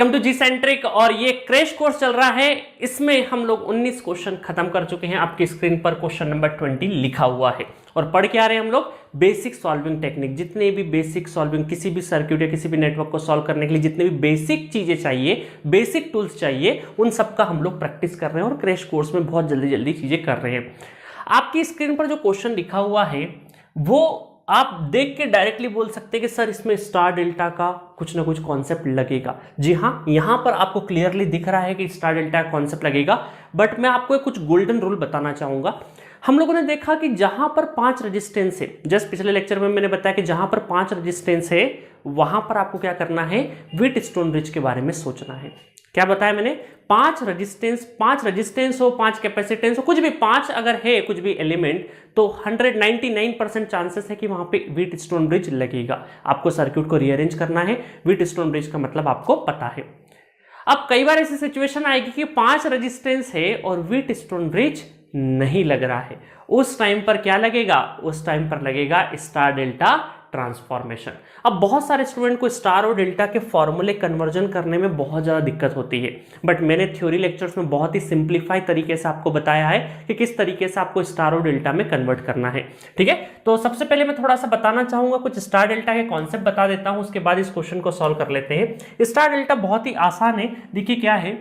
Welcome to ji centric. और ये crash course चल रहा है, इसमें हम लोग 19 क्वेश्चन खत्म कर चुके हैं। आपकी स्क्रीन पर क्वेश्चन नंबर 20 लिखा हुआ है और पढ़ के आ रहे हैं हम लोग बेसिक सॉल्विंग टेक्निक। जितने भी बेसिक सॉल्विंग, किसी भी सर्किट या किसी भी नेटवर्क को सॉल्व करने के लिए जितने भी बेसिक चीजें चाहिए, बेसिक टूल्स चाहिए, उन सब का हम लोग प्रैक्टिस कर रहे हैं और क्रैश कोर्स में बहुत जल्दी जल्दी चीजें कर रहे हैं। आपकी स्क्रीन पर जो क्वेश्चन लिखा हुआ है वो आप देख के डायरेक्टली बोल सकते हैं कि सर इसमें स्टार डेल्टा का कुछ ना कुछ कॉन्सेप्ट लगेगा। जी हाँ, यहां पर आपको क्लियरली दिख रहा है कि स्टार डेल्टा का कॉन्सेप्ट लगेगा, बट मैं आपको कुछ गोल्डन रूल बताना चाहूंगा। हम लोगों ने देखा कि जहां पर 5 रेजिस्टेंस है, जस्ट पिछले लेक्चर में मैंने बताया कि जहां पर 5 रेजिस्टेंस है वहां पर आपको क्या करना है, व्हीटस्टोन ब्रिज के बारे में सोचना है। क्या बताया मैंने? 5 रेजिस्टेंस हो, 5 कैपेसिटेंस हो, कुछ भी 5 अगर है कुछ भी एलिमेंट, तो 199% चांसेस है कि वहां पे व्हीटस्टोन ब्रिज लगेगा। आपको सर्किट को रीअरेंज करना है, व्हीटस्टोन ब्रिज का मतलब आपको पता है। अब कई बार ऐसी सिचुएशन आएगी कि 5 रेजिस्टेंस है और व्हीटस्टोन ब्रिज नहीं लग रहा है। उस टाइम पर क्या लगेगा? उस टाइम पर लगेगा स्टार डेल्टा ट्रांसफॉर्मेशन। अब बहुत सारे स्टूडेंट को स्टार और डेल्टा के फॉर्मूले कन्वर्जन करने में बहुत ज़्यादा दिक्कत होती है, बट मैंने थ्योरी लेक्चर्स में बहुत ही सिंप्लीफाई तरीके से आपको बताया है कि किस तरीके से आपको स्टार और डेल्टा में कन्वर्ट करना है। ठीक है, तो सबसे पहले मैं थोड़ा सा बताना चाहूंगा, कुछ स्टार डेल्टा के कॉन्सेप्ट बता देता हूं, उसके बाद इस क्वेश्चन को सॉल्व कर लेते हैं। स्टार डेल्टा बहुत ही आसान है। देखिए क्या है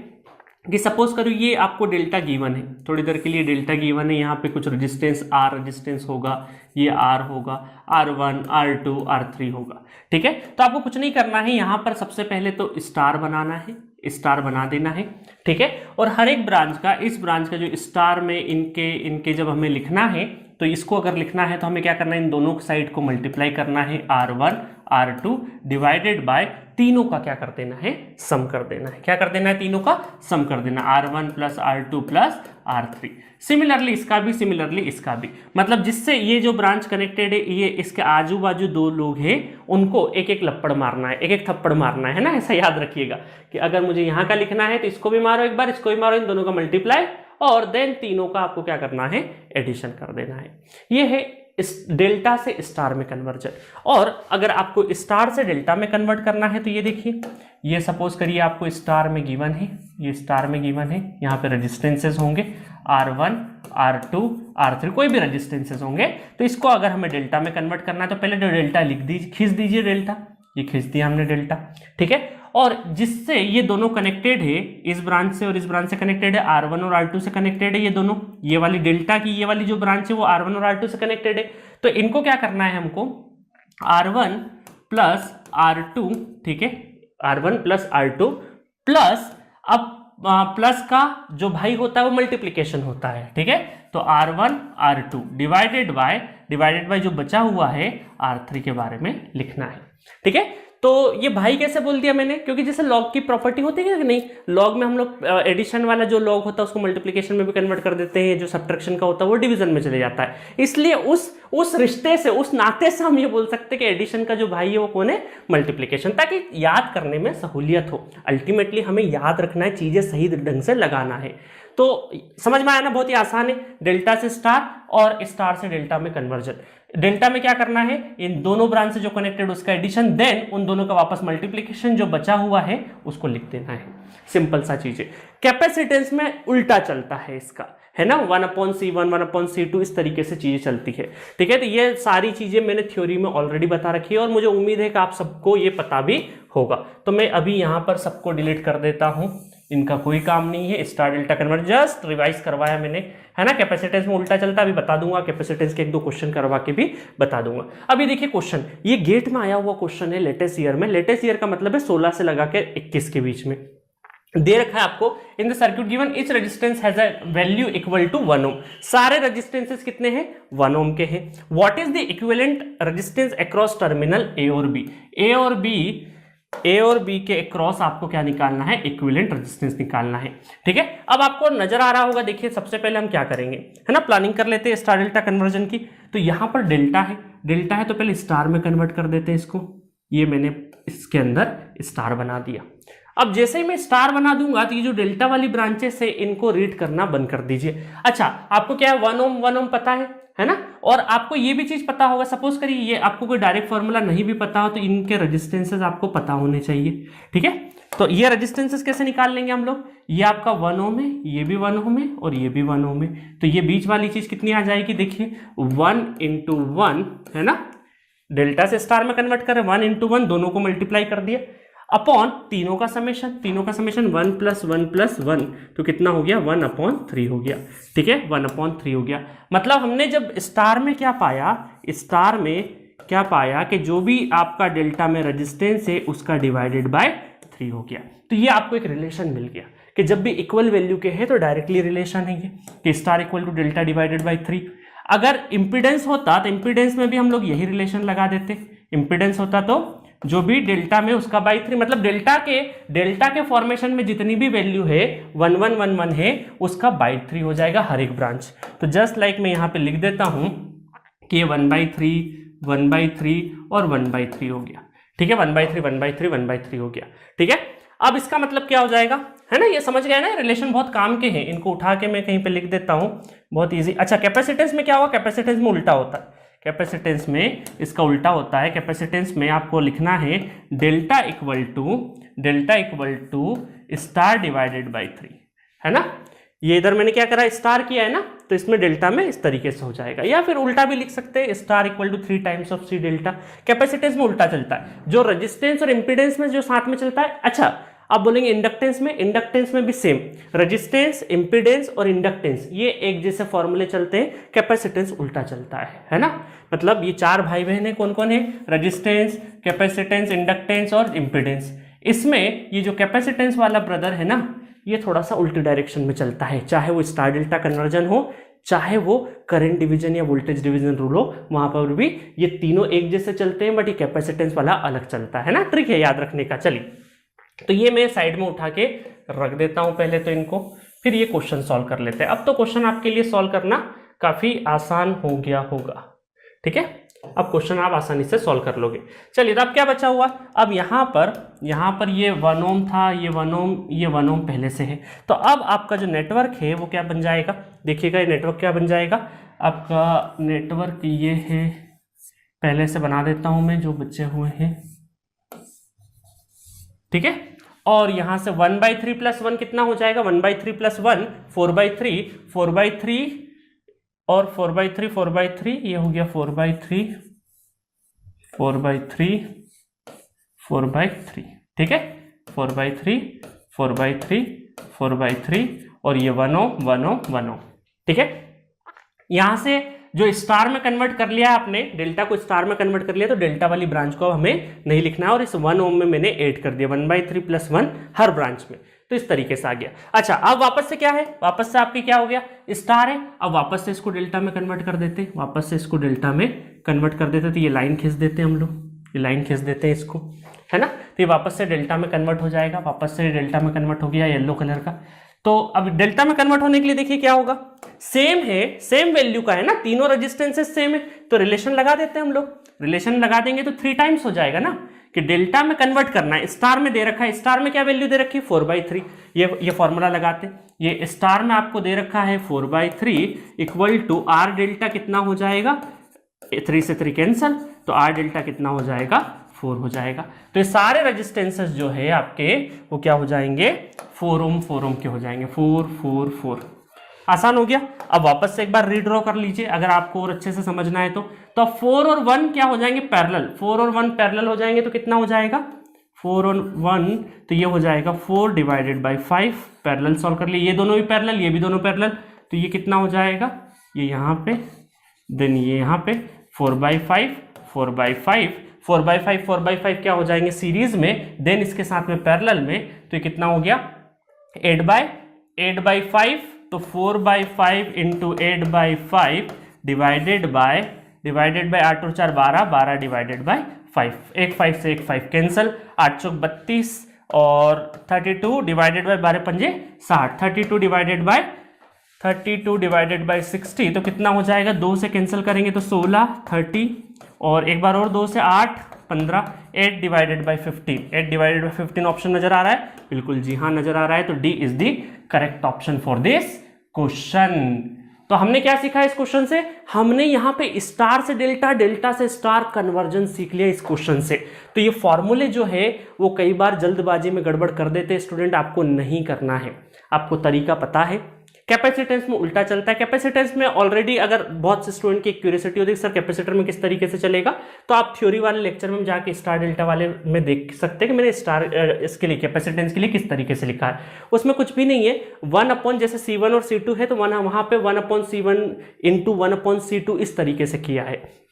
कि सपोज करो ये आपको डेल्टा गिवन है, थोड़ी देर के लिए डेल्टा गिवन है, यहाँ पे कुछ रेजिस्टेंस आर रेजिस्टेंस होगा, ये आर होगा, R1 R2 R3 होगा। ठीक है, तो आपको कुछ नहीं करना है, यहाँ पर सबसे पहले तो स्टार बनाना है, स्टार बना देना है। ठीक है, और हर एक ब्रांच का, इस ब्रांच का जो स्टार में इनके जब हमें लिखना है, तो इसको अगर लिखना है तो हमें क्या करना है, इन दोनों साइड को मल्टीप्लाई करना है, R1 R2 डिवाइडेड बाय तीनों का क्या कर देना है, सम कर देना है। क्या कर देना है? तीनों का सम कर देना, R1 plus R2 plus R3। Similarly इसका भी, सिमिलरली इसका भी, मतलब जिससे ये जो ब्रांच कनेक्टेड है, ये इसके आजू बाजू दो लोग हैं, उनको एक एक लपड़ मारना है, एक एक थप्पड़ मारना है ना। ऐसा याद रखिएगा कि अगर मुझे यहाँ का लिखना है तो इसको भी मारो एक बार, इसको भी मारो, इन दोनों का मल्टीप्लाई, और देन तीनों का आपको क्या करना है, एडिशन कर देना है। ये है इस डेल्टा से स्टार में कन्वर्जन। और अगर आपको स्टार से डेल्टा में कन्वर्ट करना है तो ये देखिए, ये सपोज करिए आपको स्टार में गिवन है, ये स्टार में गिवन है, यहाँ पे रेजिस्टेंसेस होंगे R1 R2 R3, कोई भी रेजिस्टेंसेस होंगे। तो इसको अगर हमें डेल्टा में कन्वर्ट करना है तो पहले डेल्टा लिख दीजिए, खींच दीजिए डेल्टा, ये खींच दिया हमने डेल्टा। ठीक है, और जिससे ये दोनों कनेक्टेड है, इस ब्रांच से और इस ब्रांच से कनेक्टेड है, R1 और R2 से कनेक्टेड है ये दोनों, ये वाली डेल्टा की ये वाली जो ब्रांच है वो R1 और R2 से कनेक्टेड है। तो इनको क्या करना है हमको, R1 प्लस R2, ठीक है, R1 प्लस R2 प्लस, अब प्लस का जो भाई होता है वो मल्टीप्लीकेशन होता है। ठीक है, तो R1 R2 डिवाइडेड बाय जो बचा हुआ है R3 के बारे में लिखना है। ठीक है, तो ये भाई कैसे बोल दिया मैंने, क्योंकि जैसे लॉग की प्रॉपर्टी होती है कि नहीं, लॉग में हम लोग एडिशन वाला जो लॉग होता है उसको मल्टीप्लिकेशन में भी कन्वर्ट कर देते हैं, जो सब्ट्रैक्शन का होता है वो डिवीजन में चले जाता है। इसलिए उस रिश्ते से, उस नाते से हम ये बोल सकते हैं कि एडिशन का जो भाई है वो कौन है, मल्टीप्लिकेशन, ताकि याद करने में सहूलियत हो। अल्टीमेटली हमें याद रखना है, चीजें सही ढंग से लगाना है। तो समझ में आया ना, बहुत ही आसान है। डेल्टा से स्टार और स्टार से डेल्टा में कन्वर्जन। डेल्टा में क्या करना है, इन दोनों ब्रांच से जो कनेक्टेड उसका एडिशन, देन उन दोनों का वापस मल्टीप्लिकेशन, जो बचा हुआ है उसको लिख देना है। सिंपल सा चीज है। कैपेसिटेंस में उल्टा चलता है इसका, है ना, 1/C1 1/C2 इस तरीके से चीजें चलती है। ठीक है, तो ये सारी चीजें मैंने थ्योरी में ऑलरेडी बता रखी है और मुझे उम्मीद है कि आप सबको ये पता भी होगा। तो मैं अभी यहां पर सबको डिलीट कर देता हूं, इनका कोई काम नहीं है। Star delta convert just revise करवाया मैंने, है ना। कैपेसिटेंस में उल्टा चलता अभी बता दूंगा, कैपेसिटेंस के 1-2 क्वेश्चन करवा के भी बता दूंगा। अभी देखिए क्वेश्चन, ये गेट में आया हुआ क्वेश्चन है लेटेस्ट ईयर में। लेटेस्ट ईयर का मतलब है 16 से लगा के 21 के बीच में दे रखा है आपको। In the circuit given each resistance has a value equal to 1 ohm. सारे रेजिस्टेंसेस कितने हैं? 1 ओम के हैं। What is the equivalent resistance across terminal A और बी? ए और बी के अक्रॉस आपको क्या निकालना है? इक्विवेलेंट रेजिस्टेंस निकालना है। ठीक है, अब आपको नजर आ रहा होगा, देखिए सबसे पहले हम क्या करेंगे, है ना, प्लानिंग कर लेते हैं स्टार डेल्टा कन्वर्जन की। तो यहां पर डेल्टा है तो पहले स्टार में कन्वर्ट कर देते हैं इसको। ये मैंने इसके अंदर स्टार बना दिया। अब जैसे ही मैं स्टार बना दूंगा तो ये जो डेल्टा वाली ब्रांचेस है इनको रीड करना बंद कर दीजिए। अच्छा, आपको क्या है, 1 ओम पता है ना, और आपको ये भी चीज पता होगा, सपोज करिए ये आपको कोई डायरेक्ट फॉर्मूला नहीं भी पता हो तो इनके रेजिस्टेंसेस आपको पता होने चाहिए। ठीक है, तो ये रेजिस्टेंसेस कैसे निकाल लेंगे हम लोग, ये आपका 1 ओम है, ये भी 1 ओम है और ये भी 1 ओम है, तो ये बीच वाली चीज कितनी आ जाएगी, देखिए 1 × 1 है ना, डेल्टा से स्टार में कन्वर्ट करें 1 × 1, दोनों को मल्टीप्लाई कर दिया अपॉन तीनों का समेशन 1 + 1 + 1, तो कितना हो गया 1/3 हो गया, ठीक है 1/3 हो गया। मतलब हमने जब स्टार में क्या पाया, स्टार में क्या पाया कि जो भी आपका डेल्टा में रेजिस्टेंस है उसका डिवाइडेड बाय 3 हो गया। तो ये आपको एक रिलेशन मिल गया कि जब भी इक्वल वैल्यू के हैं तो डायरेक्टली रिलेशन है ये कि star equal to delta divided by 3। अगर इंपीडेंस होता तो इंपीडेंस में भी हम लोग यही रिलेशन लगा देते, इंपीडेंस होता तो जो भी डेल्टा में उसका बाई 3, मतलब डेल्टा के फॉर्मेशन में जितनी भी वैल्यू है 1 1 1 1 है उसका बाई 3 हो जाएगा हर एक ब्रांच। तो जस्ट लाइक मैं यहाँ पे लिख देता हूँ कि 1/3 1/3 और 1/3 हो गया, ठीक है 1/3 1/3 1/3 हो गया, ठीक है। अब इसका मतलब क्या हो जाएगा, है ना, ये समझ गए ना, रिलेशन बहुत काम के हैं, इनको उठा के मैं कहीं पे लिख देता हूँ, बहुत इजी। अच्छा कैपेसिटेंस में क्या होगा, कैपेसिटेंस में उल्टा होता है, कैपेसिटेंस में इसका उल्टा होता है। कैपेसिटेंस में आपको लिखना है delta equal to star divided by 3, है ना। ये इधर मैंने क्या करा, स्टार किया है ना, तो इसमें डेल्टा में इस तरीके से हो जाएगा, या फिर उल्टा भी लिख सकते हैं, star equal to 3 times of C delta. Capacitance में उल्टा चलता है, जो रेजिस्टेंस और इंपीडेंस में जो साथ में चलता है। अच्छा अब बोलेंगे इंडक्टेंस में भी सेम, रेजिस्टेंस इंपीडेंस और इंडक्टेंस ये एक जैसे फॉर्मूले चलते हैं, कैपेसिटेंस उल्टा चलता है ना। मतलब ये 4 भाई बहन है, कौन कौन है, रेजिस्टेंस, कैपेसिटेंस, इंडक्टेंस और इंपीडेंस। इसमें ये जो कैपेसिटेंस वाला ब्रदर है ना, ये थोड़ा सा उल्टी डायरेक्शन में चलता है, चाहे वो स्टार डेल्टा कन्वर्जन हो, चाहे वो करंट डिवीजन या वोल्टेज डिवीजन रूल हो, वहां पर भी ये तीनों एक जैसे चलते हैं, बट ये कैपेसिटेंस वाला अलग चलता है ना। ट्रिक है याद रखने का। चलिए तो ये मैं साइड में उठा के रख देता हूं पहले तो इनको, फिर ये क्वेश्चन सॉल्व कर लेते हैं। अब तो क्वेश्चन आपके लिए सॉल्व करना काफी आसान हो गया होगा, ठीक है, अब क्वेश्चन आप आसानी से सॉल्व कर लोगे। चलिए तो अब क्या बचा हुआ, अब यहाँ पर ये 1 ओम था, ये 1 ओम पहले से है, तो अब आपका जो नेटवर्क है वो क्या बन जाएगा, देखिएगा ये नेटवर्क क्या बन जाएगा आपका, नेटवर्क ये है, पहले से बना देता हूं मैं जो बचे हुए हैं, ठीक है। और यहां से 1/3 + 1 कितना हो जाएगा, 1/3 + 1 4/3 और 4/3 ये हो गया 4/3 ठीक है, 4/3 और ये 1 ओम, ठीक है। यहां से जो स्टार में कन्वर्ट कर लिया आपने, डेल्टा को स्टार में कन्वर्ट कर लिया, तो डेल्टा वाली ब्रांच को हमें नहीं लिखना है और इस 1 ओम में मैंने ऐड कर दिया 1/3 + 1 हर ब्रांच में, तो इस तरीके से आ गया। अच्छा अब वापस से क्या है, वापस से आपकी क्या हो गया, स्टार है, अब वापस से इसको डेल्टा में कन्वर्ट कर देते, तो ये लाइन खींच देते हम लोग, ये लाइन खींच देते हैं इसको, है ना, तो ये वापस से डेल्टा में कन्वर्ट हो जाएगा, वापस से डेल्टा में कन्वर्ट हो गया येलो कलर का। तो अब डेल्टा में कन्वर्ट होने के लिए देखिए क्या होगा, सेम है, सेम वैल्यू का है ना, तीनों रेजिस्टेंसेस सेम है, तो रिलेशन लगा देते हैं हम लोग, रिलेशन लगा देंगे तो 3 टाइम्स हो जाएगा ना, कि डेल्टा में कन्वर्ट करना है, स्टार में दे रखा है, स्टार में क्या वैल्यू दे रखी है 4/3, ये फॉर्मूला लगाते हैं, ये स्टार में आपको दे रखा है 4/3 इक्वल टू आर डेल्टा कितना हो जाएगा, 3 से 3 कैंसल, तो आर डेल्टा कितना हो जाएगा 4 हो जाएगा। तो ये सारे रेजिस्टेंसेस जो है आपके वो क्या हो जाएंगे 4 ओम के हो जाएंगे, 4 आसान हो गया। अब वापस से एक बार रीड्रॉ कर लीजिए अगर आपको और अच्छे से समझना है तो 4 और 1 क्या हो जाएंगे पैरेलल, 4 और 1 पैरेलल हो जाएंगे, तो कितना हो जाएगा 4 और 1, तो ये हो जाएगा 4/5, पैरेलल सॉल्व कर लिए, ये दोनों भी पैरेलल, ये भी दोनों पैरेलल, तो ये कितना हो जाएगा, ये यहाँ पे, देन ये यहाँ पे 4/5 क्या हो जाएंगे सीरीज में, देन इसके साथ में पैरेलल में, तो ये कितना हो गया 8/5, तो 4/5 × 8/5 डिवाइडेड बाय 8 और 4 12 डिवाइडेड बाय 5, 1 5 से 1 5 कैंसल, 8 चौक 32 और 32 डिवाइडेड बाय 12 पंजे 60, 32 डिवाइडेड बाय 60, तो कितना हो जाएगा, 2 से कैंसिल करेंगे तो 16 30 और एक बार और 2 से 8 15, 8 डिवाइडेड बाय 15 ऑप्शन नजर आ रहा है, बिल्कुल जी हाँ नजर आ रहा है, तो D is the correct option for this question. तो हमने क्या सीखा इस क्वेश्चन से, हमने यहाँ पे स्टार से डेल्टा, डेल्टा से स्टार कन्वर्जन सीख लिया इस क्वेश्चन से। तो ये फॉर्मूले जो है वो कई बार जल्दबाजी में गड़बड़ कर देते हैं स्टूडेंट, आपको नहीं करना है, आपको तरीका पता है। कैपेसिटेंस में उल्टा चलता है। कैपेसिटेंस में ऑलरेडी अगर बहुत से स्टूडेंट की क्यूरियोसिटी होती है सर कैपेसिटर में किस तरीके से चलेगा, तो आप थ्योरी वाले लेक्चर में जाके स्टार डेल्टा वाले में देख सकते हैं कि मैंने स्टार इसके लिए कैपेसिटेंस के लिए किस तरीके से लिखा है। उसमें कुछ भी नहीं है, 1 अपॉन जैसे C1 और C2 है तो वहां पे 1 upon C1 into 1 upon C2 इस तरीके से किया है।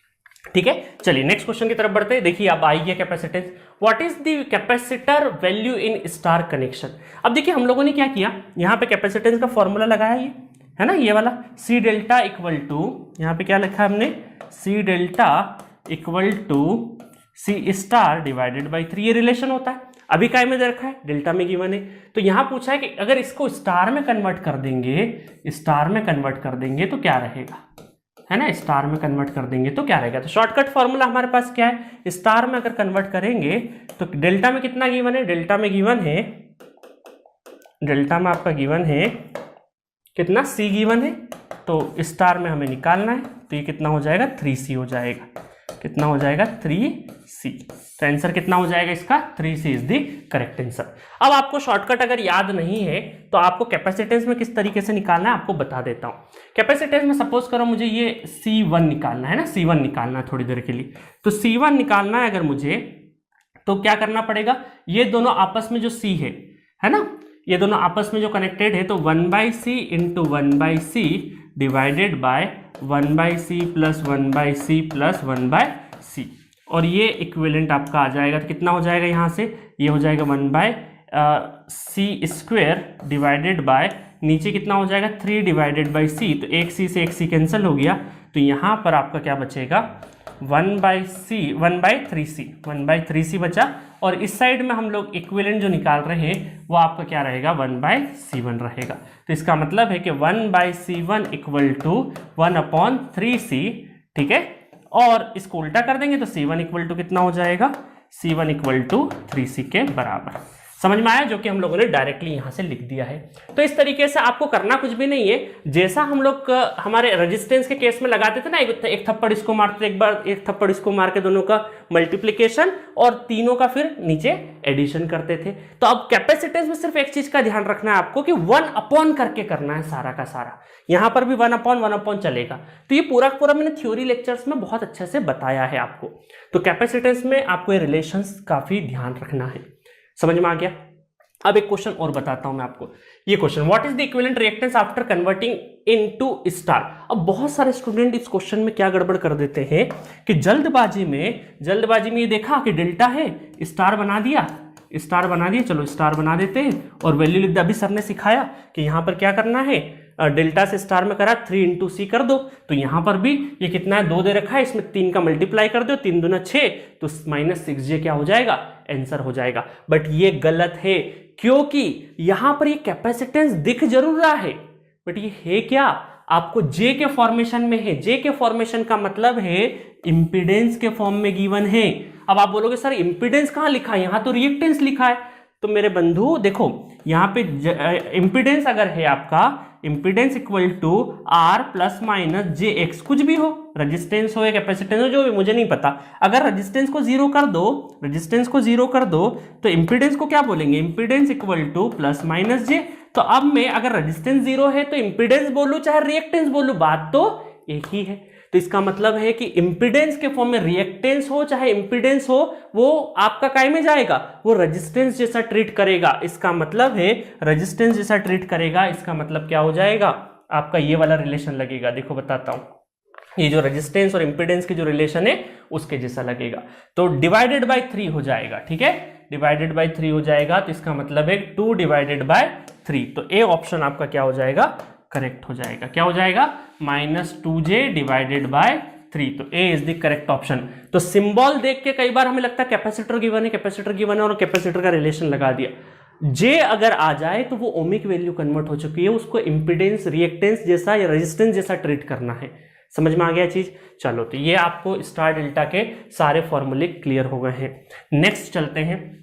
ठीक है, चलिए नेक्स्ट क्वेश्चन की तरफ बढ़ते हैं। देखिए अब आई है capacitance, what is the capacitor value in star connection. अब देखिए हम लोगों ने क्या किया, यहाँ पे कैपेसिटेंस का फॉर्मूला लगाया, ये है ना, ये वाला C डेल्टा इक्वल टू, यहाँ पे क्या लिखा है हमने, C delta equal to C star divided by 3, ये रिलेशन होता है। अभी काय में दे रखा है, डेल्टा में गिवन है। तो यहाँ पूछा है कि अगर इसको स्टार में कन्वर्ट कर देंगे, स्टार में कन्वर्ट कर देंगे तो क्या रहेगा, है ना, स्टार में कन्वर्ट कर देंगे तो क्या रहेगा। तो शॉर्टकट फॉर्मूला हमारे पास क्या है, स्टार में अगर कन्वर्ट करेंगे तो डेल्टा में कितना गिवन है, डेल्टा में गिवन है, डेल्टा में आपका गिवन है कितना, C गिवन है, तो स्टार में हमें निकालना है, तो ये कितना हो जाएगा 3C हो जाएगा, कितना हो जाएगा 3C। तो आंसर कितना हो जाएगा इसका, 3C is the correct answer. अब आपको शॉर्टकट अगर याद नहीं है तो आपको कैपेसिटेंस में किस तरीके से निकालना है आपको बता देता हूं। कैपेसिटेंस में सपोज करो मुझे ये C1 निकालना है ना, C1 निकालना है थोड़ी देर के लिए, तो C1 निकालना है अगर मुझे, तो क्या करना पड़ेगा, ये दोनों आपस में जो C है ना, ये दोनों आपस में जो कनेक्टेड है, तो 1/C into 1/C divided by 1/C plus 1/C plus 1/C, और ये इक्विवेलेंट आपका आ जाएगा, तो कितना हो जाएगा यहाँ से, ये हो जाएगा 1/C स्क्वायर डिवाइडेड बाय, नीचे कितना हो जाएगा 3 डिवाइडेड बाई C, तो एक C से एक C कैंसिल हो गया, तो यहाँ पर आपका क्या बचेगा 1/3C बचा, और इस साइड में हम लोग इक्विवेलेंट जो निकाल रहे हैं वो आपका क्या रहेगा 1/C1 रहेगा। तो इसका मतलब है कि 1/C1 इक्वल टू 1/3C, ठीक है, और इसको उल्टा कर देंगे तो C1 इक्वल टू कितना हो जाएगा, C1 इक्वल टू 3C के बराबर। समझ में आया, जो कि हम लोगों ने डायरेक्टली यहां से लिख दिया है। तो इस तरीके से आपको करना कुछ भी नहीं है, जैसा हम लोग हमारे रेजिस्टेंस के केस में लगाते थे ना, एक थप्पड़ इसको मारते, एक बार एक थप्पड़ इसको मार के दोनों का मल्टीप्लीकेशन और तीनों का फिर नीचे एडिशन करते थे। तो अब कैपेसिटेंस में सिर्फ एक चीज का ध्यान रखना है आपको कि 1 अपॉन करके करना है सारा का सारा, यहां पर भी 1 अपॉन चलेगा। तो ये पूरा पूरा मैंने थ्योरी लेक्चर्स में बहुत अच्छे से बताया है आपको। तो कैपेसिटेंस में आपको ये रिलेशंस काफी ध्यान रखना है, समझ में आ गया। अब एक क्वेश्चन और बताता हूं मैं आपको, ये question, what is the equivalent reactance after converting into star. अब बहुत सारे स्टूडेंट इस क्वेश्चन में क्या गड़बड़ कर देते हैं कि जल्दबाजी में ये देखा कि डेल्टा है, स्टार बना दिया, चलो स्टार बना देते हैं और वैल्यू लिख दिया। अभी सर ने सिखाया कि यहां पर क्या करना है, डेल्टा से स्टार में करा 3 इंटू C कर दो, तो यहां पर भी ये कितना है 2 दे रखा है, इसमें 3 का मल्टीप्लाई कर दो, 3 दूना 6, तो -6J क्या हो जाएगा, आंसर हो जाएगा। बट ये गलत है, क्योंकि यहां पर ये कैपेसिटेंस दिख जरूर रहा है बट ये है क्या, आपको J के फॉर्मेशन में है। J के फॉर्मेशन का मतलब है इंपीडेंस के फॉर्म में गिवन है। अब आप बोलोगे सर इंपीडेंस कहां लिखा है, यहां तो रिएक्टेंस लिखा है। तो मेरे बंधु देखो, यहां पे इंपीडेंस अगर है आपका, impedance equal to R plus minus JX, कुछ भी हो, रेजिस्टेंस हो या कैपेसिटेंस हो, जो भी, मुझे नहीं पता। अगर रेजिस्टेंस को जीरो कर दो तो इंपीडेंस को क्या बोलेंगे, impedance equal two plus minus J। तो अब मैं अगर रेजिस्टेंस जीरो है तो इंपीडेंस बोलूं चाहे रिएक्टेंस बोलूं, बात तो एक ही है। तो इसका मतलब है कि इंपीडेंस के फॉर्म में रिएक्टेंस हो चाहे इंपीडेंस हो, वो आपका काय में जाएगा, वो रेजिस्टेंस जैसा ट्रीट करेगा। इसका मतलब है रेजिस्टेंस जैसा ट्रीट करेगा, इसका मतलब क्या हो जाएगा, आपका ये वाला रिलेशन लगेगा। देखो बताता हूं, ये जो रेजिस्टेंस और इंपीडेंस की जो रिलेशन है उसके जैसा लगेगा। तो डिवाइडेड बाय 3 हो जाएगा, ठीक है, डिवाइडेड बाय 3 हो जाएगा। तो इसका मतलब है 2 डिवाइडेड बाय 3। तो ए ऑप्शन आपका क्या हो जाएगा, करेक्ट हो जाएगा। क्या हो जाएगा, -2J डिवाइडेड बाय 3। तो ए इज द करेक्ट ऑप्शन। तो सिंबल देख के कई बार हमें लगता है कैपेसिटर गिवन है और कैपेसिटर का रिलेशन लगा दिया। J अगर आ जाए तो वो ओमिक वैल्यू कन्वर्ट हो चुकी है, उसको इंपीडेंस रिएक्टेंस जैसा या रेजिस्टेंस जैसा ट्रीट करना है। समझ में आ गया चीज। चलो, तो ये आपको स्टार डेल्टा के सारे फॉर्मूले क्लियर हो गए हैं। नेक्स्ट चलते हैं,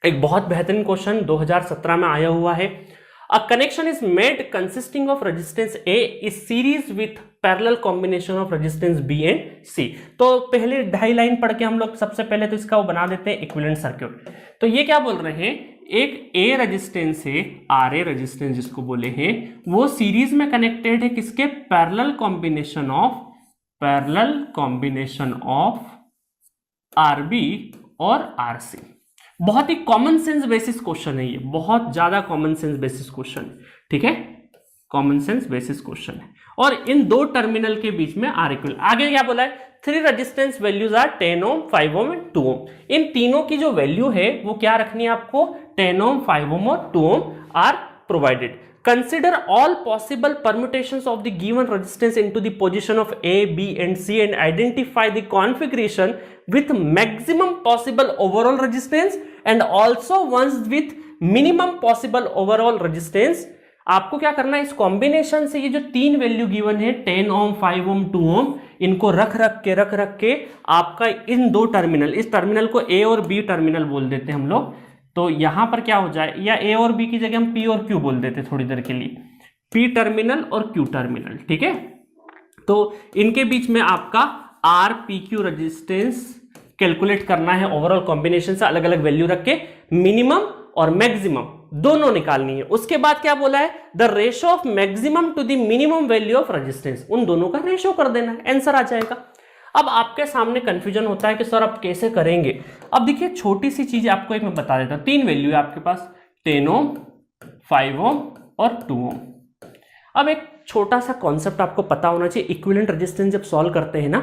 एक बहुत बेहतरीन क्वेश्चन 2017 में आया हुआ है। A connection is made consisting of resistance A is series with parallel combination of resistance B and C। तो पहले 2.5 लाइन पढ़ के हम लोग सबसे पहले तो इसका वो बना देते हैं इक्विवेलेंट सर्किट। तो ये क्या बोल रहे हैं, एक A रेजिस्टेंस है, RA रेजिस्टेंस जिसको बोले हैं, वो सीरीज में कनेक्टेड है किसके, पैरेलल कॉम्बिनेशन ऑफ RB और RC। बहुत ही कॉमन सेंस बेसिस क्वेश्चन है ये, बहुत ज्यादा कॉमन सेंस बेसिस क्वेश्चन है, ठीक है, कॉमन सेंस बेसिस क्वेश्चन है। और इन दो टर्मिनल के बीच में आर इक्वल, आगे क्या बोला है, 3 resistance values are 10 ohm, 5 ohm and 2 ohm. इन तीनों की जो वैल्यू है वो क्या रखनी है आपको, 10 ओम, 5 ओम और 2 ohm are provided. Consider all possible permutations of the given resistance into the position of A, B and C and identify the configuration with maximum possible overall resistance and also ones with minimum possible overall resistance। आपको क्या करना है, इस combination से ये जो 3 value given है 10 ohm, 5 ओम, 2 ओम, इनको रख के आपका इन दो टर्मिनल, इस टर्मिनल को A और B टर्मिनल बोल देते हैं हम लोग। तो यहां पर क्या हो जाए, या A और B की जगह हम P और Q बोल देते थोड़ी देर के लिए, P टर्मिनल और Q टर्मिनल, ठीक है। तो इनके बीच में आपका RPQ रेजिस्टेंस कैलकुलेट करना है, ओवरऑल कॉम्बिनेशन से अलग अलग वैल्यू रख के मिनिमम और मैक्सिमम दोनों निकालनी है। उसके बाद क्या बोला है, the ratio of maximum to the minimum value of resistance, उन दोनों का रेशो कर देना है, आंसर आ जाएगा। अब आपके सामने कंफ्यूजन होता है कि सर आप कैसे करेंगे। अब देखिए छोटी सी चीज आपको एक मैं बता देता हूं, 3 वैल्यू है आपके पास, 10 ओम, 5 ओम और 2 ओम। अब एक छोटा सा कॉन्सेप्ट आपको पता होना चाहिए, इक्विवेलेंट रेजिस्टेंस जब सॉल्व करते हैं ना,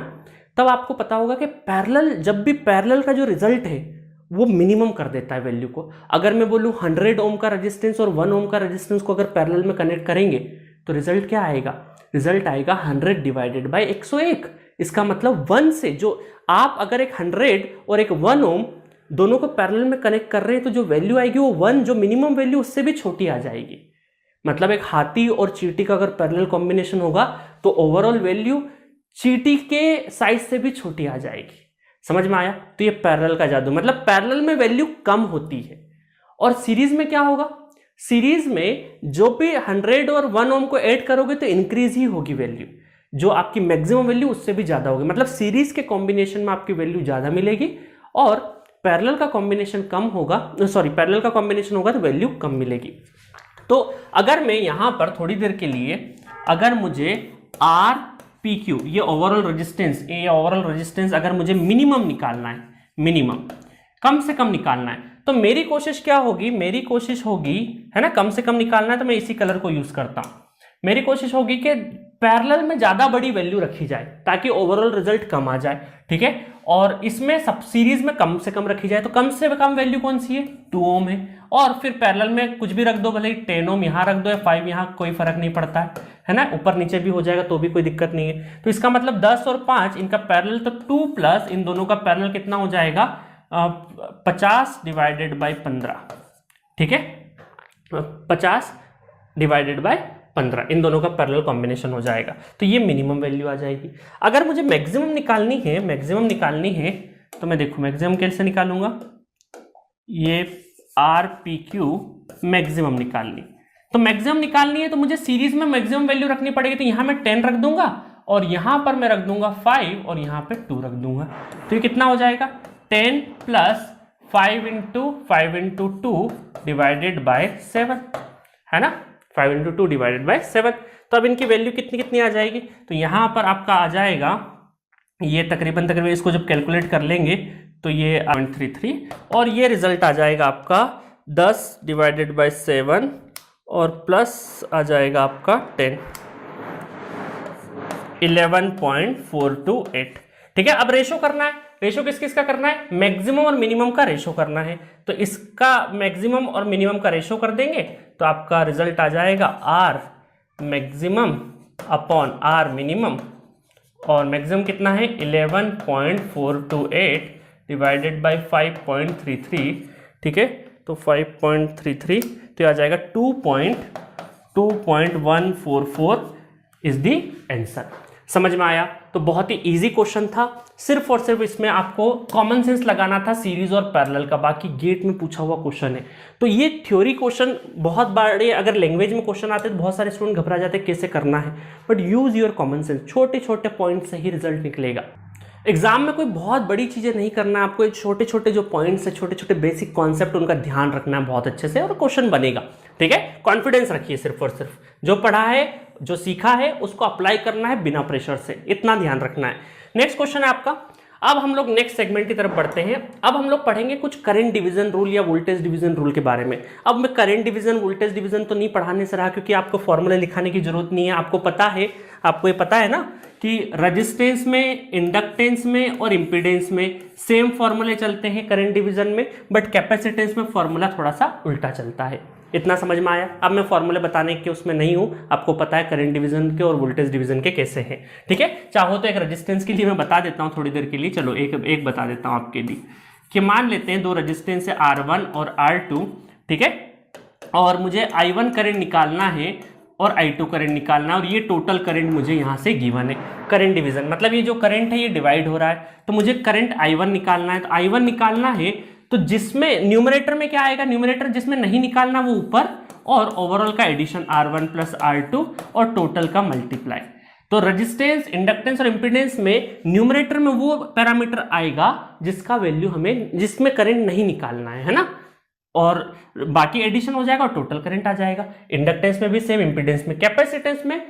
तब आपको पता होगा कि पैरेलल, जब भी पैरेलल का जो रिजल्ट है वो मिनिमम कर देता है वैल्यू को। अगर मैं बोलूं 100 ओम का रेजिस्टेंस और 1 ओम का रेजिस्टेंस को अगर पैरेलल में कनेक्ट करेंगे तो रिजल्ट क्या आएगा, रिजल्ट आएगा 100 डिवाइडेड बाई 101। इसका मतलब 1 से, जो आप अगर एक 100 और एक 1 ओम दोनों को पैरेलल में कनेक्ट कर रहे हैं तो जो वैल्यू आएगी वो 1, जो मिनिमम वैल्यू उससे भी छोटी आ जाएगी। मतलब एक हाथी और चींटी का अगर पैरेलल कॉम्बिनेशन होगा तो ओवरऑल वैल्यू चींटी के साइज से भी छोटी आ जाएगी। समझ में आया? तो ये पैरेलल का जादू, मतलब पैरेलल में वैल्यू कम होती है। और सीरीज में क्या होगा, सीरीज में जो भी 100 और 1 ओम को ऐड करोगे तो इंक्रीज ही होगी वैल्यू, जो आपकी मैक्सिमम वैल्यू उससे भी ज्यादा होगी। मतलब सीरीज के कॉम्बिनेशन में आपकी वैल्यू ज्यादा मिलेगी और पैरेलल का कॉम्बिनेशन कम होगा, पैरेलल का कॉम्बिनेशन होगा तो वैल्यू कम मिलेगी। तो अगर मैं यहां पर थोड़ी देर के लिए, अगर मुझे RPQ ये ओवरऑल रेजिस्टेंस, ये ओवरऑल रेजिस्टेंस अगर मुझे मिनिमम निकालना है, मिनिमम कम से कम निकालना है, तो मेरी कोशिश क्या होगी, मेरी कोशिश होगी, है ना, कम से कम निकालना है तो मैं इसी कलर को यूज करता हूं। मेरी कोशिश होगी कि पैरेलल में ज्यादा बड़ी वैल्यू रखी जाए ताकि ओवरऑल रिजल्ट कम आ जाए, ठीक है। और इसमें सब सीरीज में कम से कम रखी जाए, तो कम से कम वैल्यू कौन सी है, 2 ओम है। और फिर पैरेलल में कुछ भी रख दो, भले 10 ओम यहां रख दो या 5 यहां, कोई फर्क नहीं पड़ता है ना, ऊपर नीचे भी हो जाएगा तो भी कोई दिक्कत नहीं है। तो इसका मतलब 10 और 5 इनका पैरेलल, तो 2 प्लस इन दोनों का पैरेलल कितना हो जाएगा, 50 डिवाइडेड बाई 15, ठीक है, 50 डिवाइडेड बाई 15 इन दोनों का पैरेलल कॉम्बिनेशन हो जाएगा। तो ये मिनिमम वैल्यू आ जाएगी। अगर मुझे मैक्सिमम निकालनी है, मैक्सिमम निकालनी है तो मैं देखो मैक्सिमम कैसे निकालूंगा, ये RPQ मैक्सिमम निकालनी, तो मैक्सिमम निकालनी है तो मुझे सीरीज में मैक्सिमम वैल्यू रखनी पड़ेगी। तो यहां मैं 10 रख दूंगा और यहां पर मैं रख दूंगा 5 और यहां पे 2 रख दूंगा। तो ये कितना हो जाएगा, 10 प्लस 5 इंटू 2 डिवाइडेड बाय 7, है ना, 5 इंटू 2 डिवाइडेड बाय 7। तो अब इनकी वैल्यू कितनी कितनी आ जाएगी, तो यहां पर आपका आ जाएगा ये तकरीबन इसको जब कैलकुलेट कर लेंगे तो ये 0.33 और ये रिजल्ट आ जाएगा आपका 10 डिवाइडेड बाय 7 और प्लस आ जाएगा आपका 10, 11.428, ठीक है। अब रेशो करना है, रेशो किस किस का करना है, मैक्सिमम और मिनिमम का रेशो करना है। तो इसका मैक्सिमम और मिनिमम का रेशो कर देंगे तो आपका रिजल्ट आ जाएगा R maximum upon R minimum, और मैक्सिमम कितना है 11.428 डिवाइडेड बाय 5.33, ठीक है। तो 5.33 तो आ जाएगा 2.144 इज द आंसर। समझ में आया? तो बहुत ही इजी क्वेश्चन था, सिर्फ और सिर्फ इसमें आपको कॉमन सेंस लगाना था सीरीज और पैरेलल का, बाकी गेट में पूछा हुआ क्वेश्चन है। तो ये थ्योरी क्वेश्चन बहुत बड़े, अगर लैंग्वेज में क्वेश्चन आते तो बहुत सारे स्टूडेंट घबरा जाते कैसे करना है, but use your common sense, छोटे छोटे पॉइंट से ही रिजल्ट निकलेगा। एग्जाम में कोई बहुत बड़ी चीजें नहीं करना है आपको, छोटे छोटे जो पॉइंट्स है, छोटे छोटे बेसिक कॉन्सेप्ट, उनका ध्यान रखना है बहुत अच्छे से और क्वेश्चन बनेगा। ठीक है, कॉन्फिडेंस रखिए, सिर्फ और सिर्फ जो पढ़ा है, जो सीखा है उसको अप्लाई करना है बिना प्रेशर से, इतना ध्यान रखना है। नेक्स्ट क्वेश्चन है आपका। अब हम लोग नेक्स्ट सेगमेंट की तरफ बढ़ते हैं। अब हम लोग पढ़ेंगे कुछ करंट डिवीजन रूल या वोल्टेज डिवीजन रूल के बारे में। अब मैं करंट डिवीजन वोल्टेज डिवीजन तो नहीं पढ़ाने से रहा, क्योंकि आपको फॉर्मूले लिखाने की जरूरत नहीं है। आपको पता है, आपको ये पता है ना कि रेजिस्टेंस में, इंडक्टेंस में और इंपीडेंस में सेम फॉर्मूले चलते हैं करंट डिवीजन में, बट कैपेसिटेंस में फॉर्मूला थोड़ा सा उल्टा चलता है। इतना समझ में आया? अब मैं फॉर्मूले बताने के उसमें नहीं हूं, आपको पता है करंट डिवीजन के और वोल्टेज डिवीजन के कैसे हैं। ठीक है, चाहो तो एक रेजिस्टेंस के लिए मैं बता देता हूं थोड़ी देर के लिए। चलो एक बता देता हूं आपके लिए कि मान लेते हैं दो रेजिस्टेंस है R1 और R2, ठीक है, और मुझे I1 करंट निकालना है और I2 करंट निकालना है, और ये टोटल करंट मुझे यहाँ से गिवन है। करंट डिवीजन मतलब ये जो करंट है ये डिवाइड हो रहा है, तो मुझे करंट I1 निकालना है। तो I1 निकालना है तो जिसमें न्यूमरेटर में क्या आएगा, न्यूमरेटर जिसमें नहीं निकालना वो ऊपर, और ओवरऑल का एडिशन R1 प्लस R2 और टोटल का मल्टीप्लाई। तो रेजिस्टेंस, इंडक्टेंस और इंपीडेंस में न्यूमरेटर में वो पैरामीटर आएगा जिसका वैल्यू हमें, जिसमें करंट नहीं निकालना है ना, और बाकी एडिशन हो जाएगा और टोटल करंट आ जाएगा। इंडक्टेंस में भी सेम, इंपीडेंस में। कैपेसिटेंस में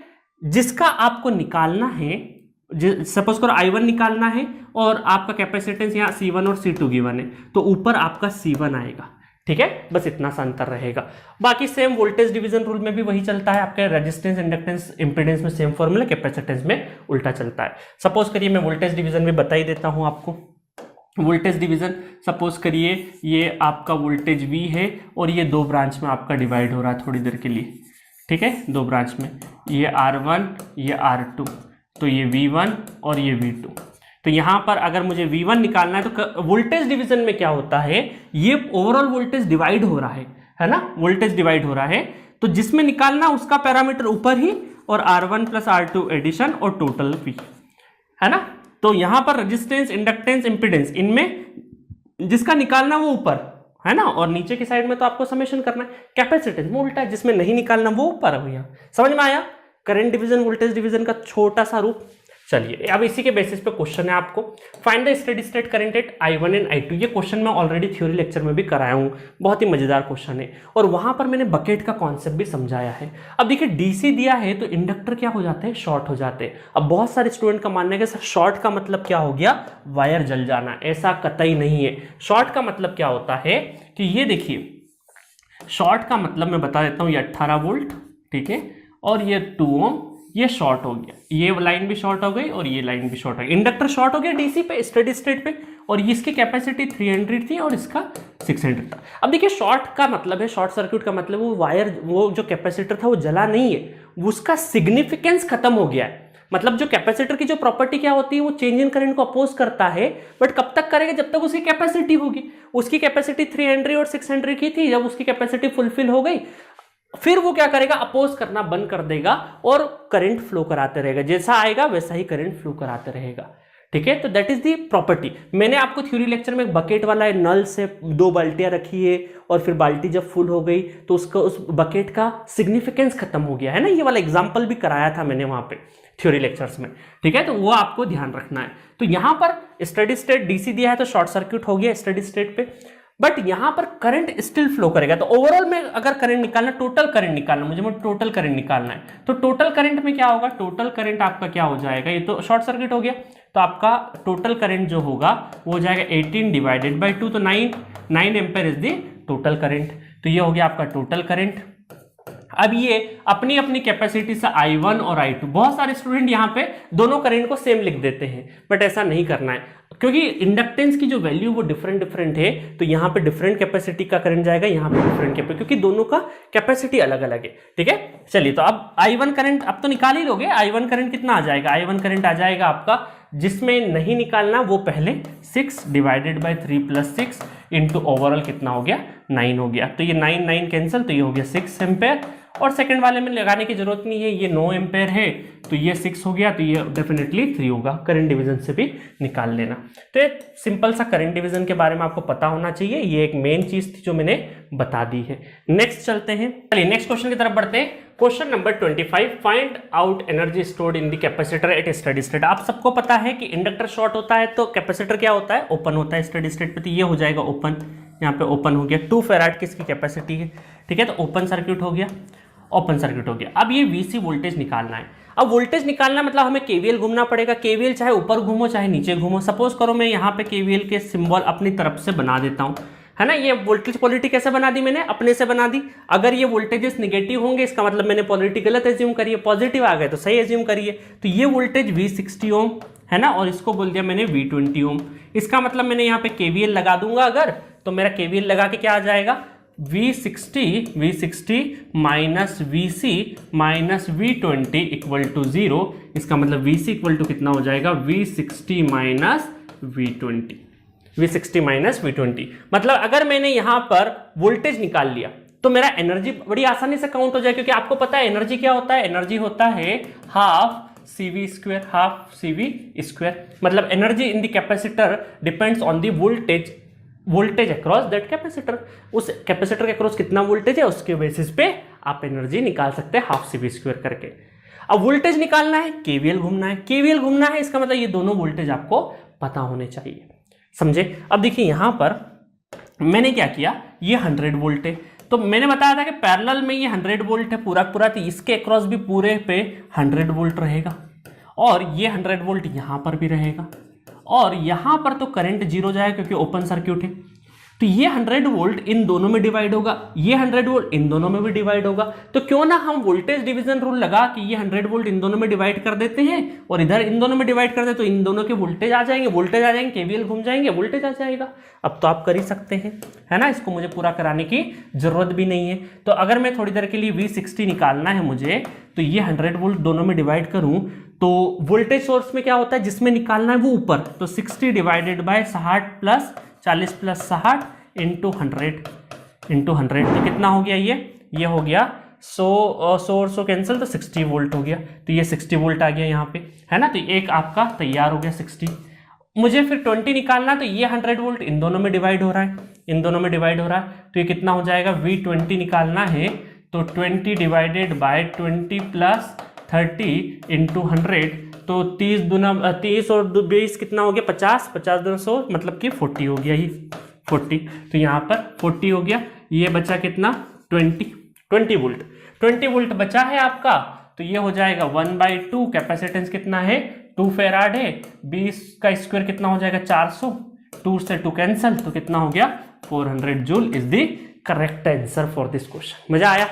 जिसका आपको निकालना है, सपोज करो I1 निकालना है और आपका कैपेसिटेंस यहाँ C1 और C2 गिवन है, तो ऊपर आपका C1 आएगा। ठीक है, बस इतना सा अंतर रहेगा। बाकी सेम वोल्टेज डिवीजन रूल में भी वही चलता है, आपके रेजिस्टेंस, इंडक्टेंस, इंपीडेंस में सेम फॉर्मूला, कैपेसिटेंस में उल्टा चलता है। सपोज करिए मैं वोल्टेज डिवीजन में बता ही देता हूं आपको। वोल्टेज डिवीजन सपोज करिए ये आपका वोल्टेज V है और ये दो ब्रांच में आपका डिवाइड हो रहा है थोड़ी देर के लिए। ठीक है, दो ब्रांच में, ये R1 ये R2, तो ये V1 और ये V2। तो यहां पर अगर मुझे V1 निकालना है तो वोल्टेज डिवीजन में क्या होता है, ये ओवरऑल वोल्टेज डिवाइड हो रहा है ना, वोल्टेज डिवाइड हो रहा है, तो जिसमें निकालना उसका पैरामीटर ऊपर ही, और R1 प्लस R2 एडिशन और टोटल V, है ना। तो यहां पर रेजिस्टेंस, इंडक्टेंस, इंपीडेंस, इनमें जिसका निकालना वो ऊपर है ना, और नीचे की साइड में तो आपको समेशन करना है। कैपेसिटेंस में उल्टा है, जिसमें नहीं निकालना वो ऊपर है भैया। समझ में आया? करंट डिवीजन वोल्टेज डिवीजन का छोटा सा रूप। चलिए अब इसी के बेसिस पे क्वेश्चन है आपको, find the steady state current eight I1 and I2। ये क्वेश्चन मैं ऑलरेडी थ्योरी लेक्चर में भी कराया हूँ, बहुत ही मजेदार क्वेश्चन है, और वहां पर मैंने बकेट का कॉन्सेप्ट भी समझाया है। अब देखिए डीसी दिया है तो इंडक्टर क्या हो जाते हैं, शॉर्ट हो जाते हैं। अब बहुत सारे स्टूडेंट का मानना है कि सर शॉर्ट का मतलब क्या हो गया, वायर जल जाना। ऐसा कतई नहीं है। शॉर्ट का मतलब क्या होता है कि ये देखिए, शॉर्ट का मतलब मैं बता देता हूँ, ये 18 वोल्ट, ठीक है, और ये 2 ओम, ये शॉर्ट हो गया, ये लाइन भी शॉर्ट हो गई और ये लाइन भी शॉर्ट हो गई। इंडक्टर शॉर्ट हो गया डीसी पे, स्टेडी स्टेट पे, और इसकी कैपेसिटी 300 थी और इसका 600 था। अब देखिए शॉर्ट का मतलब है, शॉर्ट सर्किट का मतलब वो वायर, वो जो कैपेसिटर था वो जला नहीं है, उसका सिग्निफिकेंस खत्म हो गया है। मतलब जो कैपेसिटर की जो प्रॉपर्टी क्या होती है, वो चेंज इन करंट को अपोज करता है, बट कब तक करेगा, जब तक उसकी कैपेसिटी होगी। उसकी कैपेसिटी 300 और 600 की थी, जब उसकी कैपेसिटी फुलफिल हो गई फिर वो क्या करेगा, अपोज करना बंद कर देगा और करंट फ्लो कराते रहेगा, जैसा आएगा वैसा ही करंट फ्लो कराते रहेगा। ठीक है, तो दैट इज दी प्रॉपर्टी। मैंने आपको थ्योरी लेक्चर में एक बकेट वाला है, नल से 2 बाल्टियां रखी है और फिर बाल्टी जब फुल हो गई तो उसका, उस बकेट का सिग्निफिकेंस खत्म हो गया है ना, ये वाला एग्जांपल भी कराया था मैंने वहां पे थ्योरी लेक्चर्स में। ठीक है, तो वो आपको ध्यान रखना है। तो यहां पर स्टेडी स्टेट डीसी दिया है तो शॉर्ट सर्किट हो गया स्टेडी स्टेट पे, बट यहां पर करंट स्टिल फ्लो करेगा। तो ओवरऑल में अगर करंट निकालना, टोटल करंट निकालना, मुझे टोटल करंट निकालना है, तो टोटल करंट में क्या होगा, टोटल करंट आपका क्या हो जाएगा, ये तो शॉर्ट सर्किट हो गया, तो आपका टोटल करंट जो होगा वो हो जाएगा 18 डिवाइडेड बाई 2, तो 9 ampere is the total current. तो ये हो गया आपका टोटल करंट। अब ये अपनी अपनी कैपेसिटी से I1 और I2, बहुत सारे स्टूडेंट यहाँ पे दोनों करंट को सेम लिख देते हैं, बट ऐसा नहीं करना है, क्योंकि इंडक्टेंस की जो वैल्यू वो डिफरेंट है, तो यहाँ पे डिफरेंट कैपेसिटी का करंट जाएगा, यहाँ पे डिफरेंट कैपेसिटी, क्योंकि दोनों का कैपेसिटी अलग अलग है। ठीक है, चलिए तो अब I1 करंट अब तो निकाल ही लोगे। I1 करंट कितना आ जाएगा, I1 करंट आ जाएगा आपका, जिसमें नहीं निकालना वो पहले 6 divided by 3 plus 6 into overall कितना हो गया, 9 हो गया। तो ये 9 कैंसिल, तो ये हो गया 6 एम्पेयर, और सेकंड वाले में लगाने की जरूरत नहीं है, ये 9 एम्पेयर है तो ये 6 हो गया, तो ये डेफिनेटली 3 होगा। करंट डिवीजन से भी निकाल लेना। तो ये सिंपल सा करंट डिवीजन के बारे में आपको पता होना चाहिए, ये एक मेन चीज थी जो मैंने बता दी है। नेक्स्ट चलते हैं, चलिए नेक्स्ट क्वेश्चन की तरफ बढ़ते हैं। Question number 25, find out energy stored in the capacitor eight steady state. आप सबको पता है कि इंडक्टर शॉर्ट होता है तो कैपेसिटर क्या होता है, ओपन होता है स्टेडी स्टेट पे, तो ये हो जाएगा ओपन, यहाँ पे ओपन हो गया। 2 फेराड की इसकी कैपेसिटी है, ठीक है, तो ओपन सर्किट हो गया, ओपन सर्किट हो गया। अब ये वीसी वोल्टेज निकालना है। अब वोल्टेज निकालना मतलब हमें केवीएल घूमना पड़ेगा। केवीएल चाहे ऊपर घूमो चाहे नीचे घूमो। सपोज करो मैं यहाँ पे केवीएल के सिंबल अपनी तरफ से बना देता हूँ, है ना। ये वोल्टेज पोलरिटी कैसे बना दी मैंने, अपने से बना दी। अगर ये वोल्टेजेस निगेटिव होंगे इसका मतलब मैंने पोलरिटी गलत एज्यूम करिए, पॉजिटिव आ गए तो सही एज्यूम करिए। तो ये वोल्टेज V60 ओम है ना, और इसको बोल दिया मैंने V20 ओम। इसका मतलब मैंने यहाँ पे केवीएल लगा दूंगा अगर, तो मेरा केवीएल लगा के क्या आ जाएगा, V60 minus VC minus V20 equal to 0। इसका मतलब VC इक्वल टू कितना हो जाएगा, V60 minus V20, V60 minus V20। मतलब अगर मैंने यहां पर वोल्टेज निकाल लिया तो मेरा एनर्जी बड़ी आसानी से काउंट हो जाए, क्योंकि आपको पता है एनर्जी क्या होता है, एनर्जी होता है half CV square, half CV square. मतलब energy in the capacitor depends on the voltage across that capacitor. उस कैपेसिटर के अक्रॉस कितना वोल्टेज है उसके बेसिस पे आप एनर्जी निकाल सकते हैं हाफ CV स्क्वायर करके। अब वोल्टेज निकालना है, केवीएल घूमना है, केवीएल घूमना है, इसका मतलब ये दोनों वोल्टेज आपको पता होने चाहिए, समझे। अब देखिए यहां पर मैंने क्या किया, ये 100 वोल्ट है, तो मैंने बताया था कि पैरेलल में ये 100 वोल्ट है पूरा पूरा, तो इसके अक्रॉस भी पूरे पे 100 वोल्ट रहेगा, और ये 100 वोल्ट यहां पर भी रहेगा, और यहां पर तो करंट 0 जाएगा क्योंकि ओपन सर्किट है। तो ये 100 वोल्ट इन दोनों में डिवाइड होगा, ये 100 वोल्ट इन दोनों में भी डिवाइड होगा। तो क्यों ना हम वोल्टेज डिवीजन रूल लगा कि ये 100 वोल्ट इन दोनों में डिवाइड कर देते हैं और इधर इन दोनों में डिवाइड कर दे, तो इन दोनों के वोल्टेज आ जाएंगे, वोल्टेज आ जाएंगे, केवीएल घूम जाएंगे, वोल्टेज आ जाएगा। अब तो आप कर ही सकते हैं, है ना, इसको मुझे पूरा कराने की जरूरत भी नहीं है। तो अगर मैं थोड़ी देर के लिए V60 निकालना है मुझे, तो ये 100 वोल्ट दोनों में डिवाइड करूं तो वोल्टेज सोर्स में क्या होता है, जिसमें निकालना है वो ऊपर, तो 60 divided by 60 plus 40 plus 60 into 100 तो कितना हो गया, ये हो गया 100 कैंसिल, तो 60 वोल्ट हो गया। तो ये 60 वोल्ट आ गया यहाँ पे, है ना। तो एक आपका तैयार हो गया 60। मुझे फिर 20 निकालना, तो ये 100 वोल्ट इन दोनों में डिवाइड हो रहा है, इन दोनों में डिवाइड हो रहा है, तो ये कितना हो जाएगा, V20 निकालना है तो 20 डिवाइडेड बाय 20 प्लस 30 इंटू 100, तो 30 और 20 कितना हो गया, 50, 50 दूना 100, मतलब कि 40 हो गया, ये 40। तो यहाँ पर 40 हो गया, ये बचा कितना, 20 वोल्ट, 20 वोल्ट बचा है आपका। तो ये हो जाएगा 1/2, कैपेसिटेंस कितना है, 2 फेराड है, 20 का स्क्वायर कितना हो जाएगा, 400, 2 से 2 कैंसिल, तो कितना हो गया, 400 joule is the correct answer for this question. मजा आया।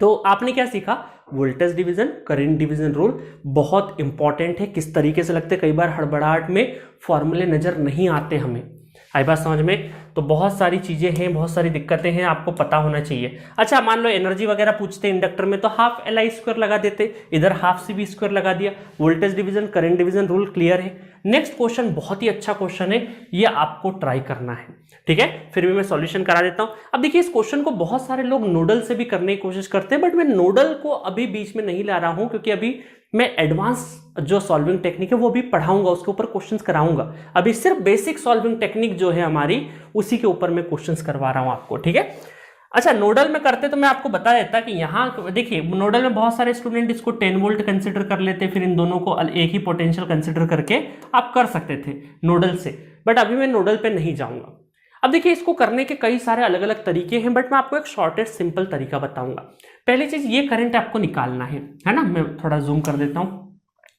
तो आपने क्या सीखा, voltage division, current division rule बहुत इंपॉर्टेंट है। किस तरीके से लगते, कई बार हड़बड़ाहट में फॉर्मूले नजर नहीं आते हमें, आई बात समझ में। तो बहुत सारी चीजें हैं, बहुत सारी दिक्कतें हैं, आपको पता होना चाहिए। अच्छा मान लो एनर्जी वगैरह पूछते हैं इंडक्टर में, तो हाफ LI स्क्वायर लगा देते, इधर हाफ CV स्क्वायर लगा दिया। Voltage division, current division rule clear है। नेक्स्ट क्वेश्चन बहुत ही अच्छा क्वेश्चन है, ये आपको ट्राई करना है, ठीक है। फिर भी मैं सॉल्यूशन करा देता हूं। अब देखिए इस क्वेश्चन को बहुत सारे लोग नोडल से भी करने की कोशिश करते हैं, बट मैं नोडल को अभी बीच में नहीं ला रहा हूं, क्योंकि अभी मैं एडवांस जो सॉल्विंग टेक्निक है वो भी पढ़ाऊंगा, उसके ऊपर क्वेश्चंस कराऊंगा। अभी सिर्फ बेसिक सॉल्विंग टेक्निक जो है हमारी, उसी के ऊपर मैं क्वेश्चंस करवा रहा हूं आपको, ठीक है। अच्छा नोडल में करते तो मैं आपको बता देता कि यहाँ देखिए नोडल में बहुत सारे स्टूडेंट इसको 10 वोल्ट कंसिडर कर लेते, फिर इन दोनों को एक ही पोटेंशियल कंसिडर करके आप कर सकते थे नोडल से, बट अभी मैं नोडल पे नहीं जाऊंगा। अब देखिए इसको करने के कई सारे अलग अलग तरीके हैं, बट मैं आपको एक शॉर्टेस्ट सिंपल तरीका बताऊंगा। पहली चीज ये करंट आपको निकालना है ना, मैं थोड़ा जूम कर देता हूं।